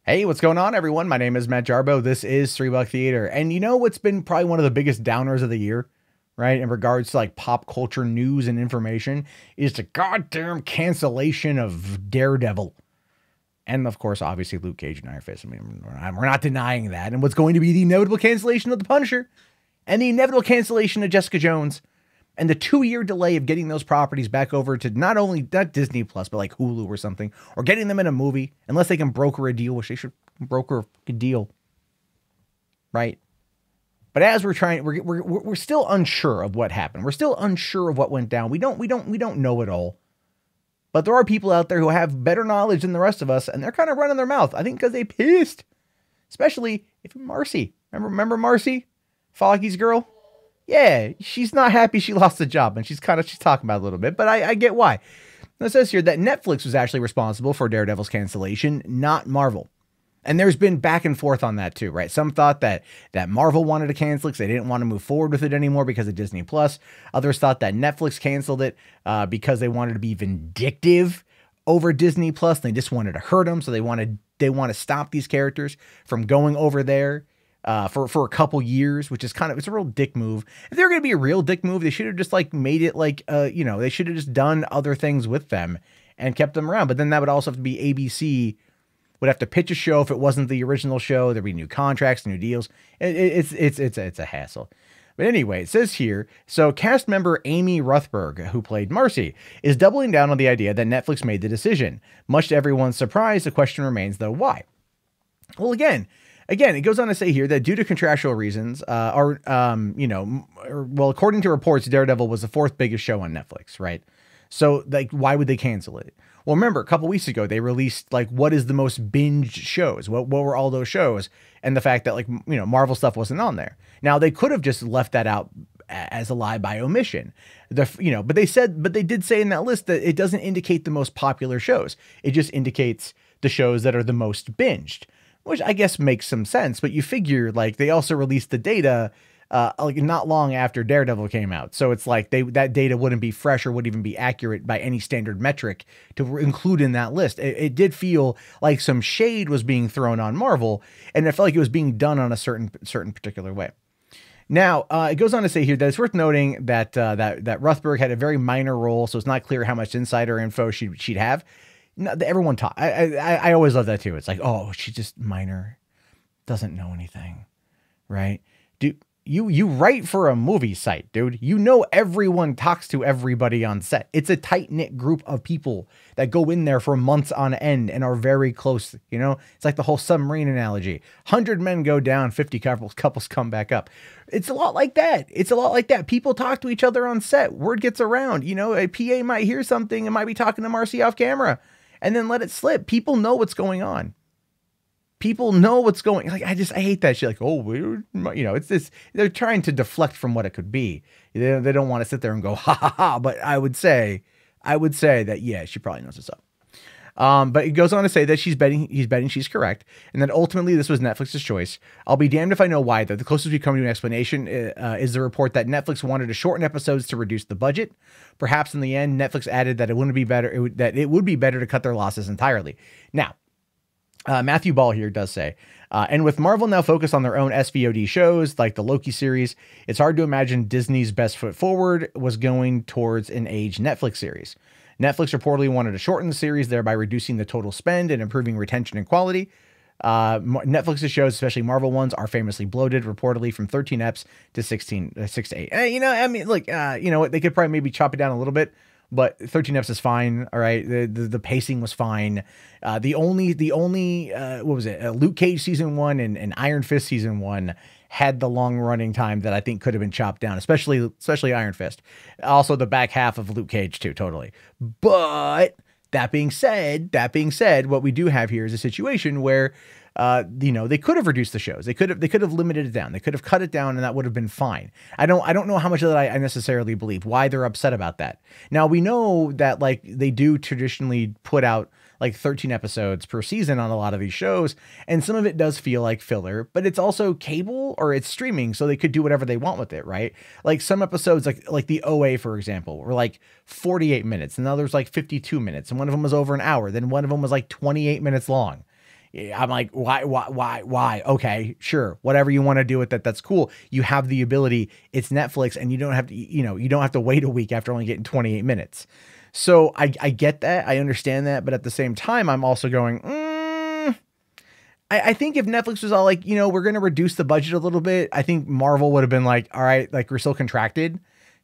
Hey, what's going on, everyone? My name is Matt Jarbo. This is $3 Theater. And you know what's been probably one of the biggest downers of the year, right? In regards to like pop culture news and information is the goddamn cancellation of Daredevil. And of course, obviously, Luke Cage and Iron Fist. I mean, we're not denying that. And what's going to be the inevitable cancellation of The Punisher and the inevitable cancellation of Jessica Jones and the 2-year delay of getting those properties back over to not Disney Plus, but like Hulu or something, or getting them in a movie, unless they can broker a deal, which they should broker a deal, right? But as we're trying, we're still unsure of what happened. We're still unsure of what went down. We don't know it all. But there are people out there who have better knowledge than the rest of us, and they're kind of running their mouth. I think because they pissed, especially if Marcy. Remember Marcy, Foggy's girl. Yeah, she's not happy she lost the job, and she's talking about it a little bit, but I get why. It says here that Netflix was actually responsible for Daredevil's cancellation, not Marvel. And there's been back and forth on that too, right? Some thought that Marvel wanted to cancel it because they didn't want to move forward with it anymore because of Disney Plus. Others thought that Netflix canceled it because they wanted to be vindictive over Disney Plus. They just wanted to hurt them, so they want to stop these characters from going over there. For a couple years, which is it's a real dick move. If they were going to be a real dick move, they should have just like made it like, they should have just done other things with them and kept them around. But then that would also have to be ABC would have to pitch a show. If it wasn't the original show, there'd be new contracts, new deals. It's a hassle. But anyway, it says here, so cast member Amy Ruthberg, who played Marcy, is doubling down on the idea that Netflix made the decision. Much to everyone's surprise, the question remains though, why? Well, again, it goes on to say here that due to contractual reasons, according to reports, Daredevil was the 4th biggest show on Netflix, right? So, like, why would they cancel it? Well, remember, a couple weeks ago, they released, like, what is the most binged shows? What were all those shows? And the fact that, like, Marvel stuff wasn't on there. Now, they could have just left that out as a lie by omission. But they did say in that list that it doesn't indicate the most popular shows. It just indicates the shows that are the most binged, which I guess makes some sense, but you figure like they also released the data like not long after Daredevil came out. So it's like that data wouldn't be fresh or wouldn't even be accurate by any standard metric to include in that list. It did feel like some shade was being thrown on Marvel, and it felt like it was being done on a certain particular way. Now, it goes on to say here that it's worth noting that Ruthberg had a very minor role, so it's not clear how much insider info she'd have. No, everyone talk. I always love that too. It's like, oh, she's just minor, doesn't know anything, right? You write for a movie site, dude. Everyone talks to everybody on set. It's a tight knit group of people that go in there for months on end and are very close. It's like the whole submarine analogy. 100 men go down, 50 couples come back up. It's a lot like that. People talk to each other on set. Word gets around. A PA might hear something and might be talking to Marcy off camera, and then let it slip. People know what's going on. Like, I hate that shit. Like, oh, it's this, they're trying to deflect from what it could be. They don't want to sit there and go, ha ha ha. But I would say that, yeah, she probably knows what's up. But it goes on to say that he's betting she's correct, and that ultimately this was Netflix's choice. I'll be damned if I know why, though. The closest we come to an explanation is the report that Netflix wanted to shorten episodes to reduce the budget. Perhaps in the end, Netflix added that it would be better to cut their losses entirely. Now, Matthew Ball here does say, and with Marvel now focused on their own SVOD shows like the Loki series, it's hard to imagine Disney's best foot forward was going towards an aged Netflix series. Netflix reportedly wanted to shorten the series, thereby reducing the total spend and improving retention and quality. Netflix's shows, especially Marvel ones, are famously bloated, reportedly from 13 eps to 6 to 8. Look, what? They could probably maybe chop it down a little bit, but 13 eps is fine. All right. The pacing was fine. The only what was it? Luke Cage season 1 and Iron Fist season 1 had the long running time that I think could have been chopped down, especially Iron Fist. Also the back half of Luke Cage too, totally. But that being said, what we do have here is a situation where they could have reduced the shows. They could have limited it down. They could have cut it down, and that would have been fine. I don't know how much of that I necessarily believe, why they're upset about that. Now, we know that like they do traditionally put out like 13 episodes per season on a lot of these shows, and some of it does feel like filler, but it's also cable or it's streaming, so they could do whatever they want with it, right? Like some episodes, like the OA, for example, were like 48 minutes, and the other's like 52 minutes, and one of them was over an hour, then one of them was like 28 minutes long. I'm like, why? Okay, sure. Whatever you want to do with that, that's cool. You have the ability. It's Netflix, and you don't have to, you don't have to wait a week after only getting 28 minutes. So I get that. I understand that. But at the same time, I'm also going, I think if Netflix was all like, we're going to reduce the budget a little bit, I think Marvel would have been like, all right, like we're still contracted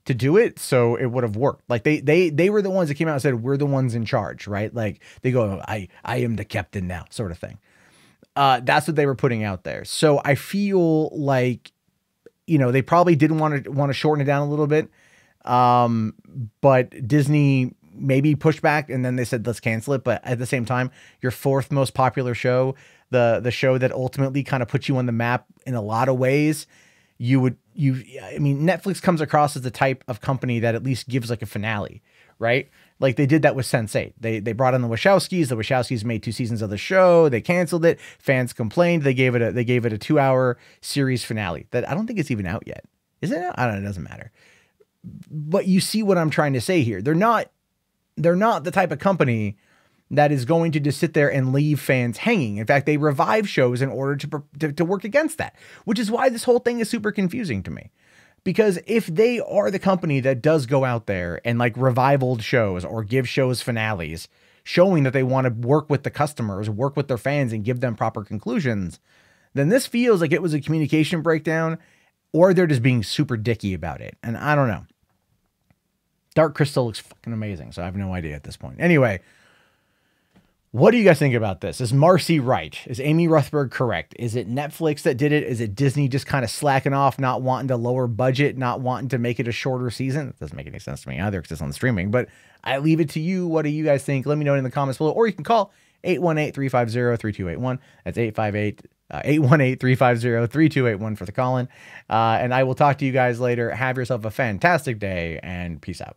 to do it. So it would have worked. Like they were the ones that came out and said, we're the ones in charge, right? Like they go, I am the captain now, sort of thing. That's what they were putting out there. So I feel like, they probably didn't want to shorten it down a little bit. But Disney maybe pushed back and then they said, let's cancel it. But at the same time, your fourth most popular show, the show that ultimately kind of puts you on the map in a lot of ways, Netflix comes across as the type of company that at least gives like a finale, right? Like they did that with Sense8. They brought in the Wachowskis. The Wachowskis made 2 seasons of the show. They canceled it. Fans complained. They gave it a 2-hour series finale that I don't think it's even out yet. Is it out? I don't know. It doesn't matter. But you see what I'm trying to say here. They're not the type of company that is going to just sit there and leave fans hanging. In fact, they revive shows in order to work against that, which is why this whole thing is super confusing to me. Because if they are the company that does go out there and like revive old shows or give shows finales, showing that they want to work with the customers, work with their fans and give them proper conclusions, then this feels like it was a communication breakdown, or they're just being super dicky about it. And I don't know. Dark Crystal looks fucking amazing, so I have no idea at this point. Anyway, what do you guys think about this? Is Marcy right? Is Amy Ruthberg correct? Is it Netflix that did it? Is it Disney just kind of slacking off, not wanting to lower budget, not wanting to make it a shorter season? It doesn't make any sense to me either because it's on streaming, but I leave it to you. What do you guys think? Let me know in the comments below, or you can call 818-350-3281. That's 818-350-3281 for the call-in. And I will talk to you guys later. Have yourself a fantastic day and peace out.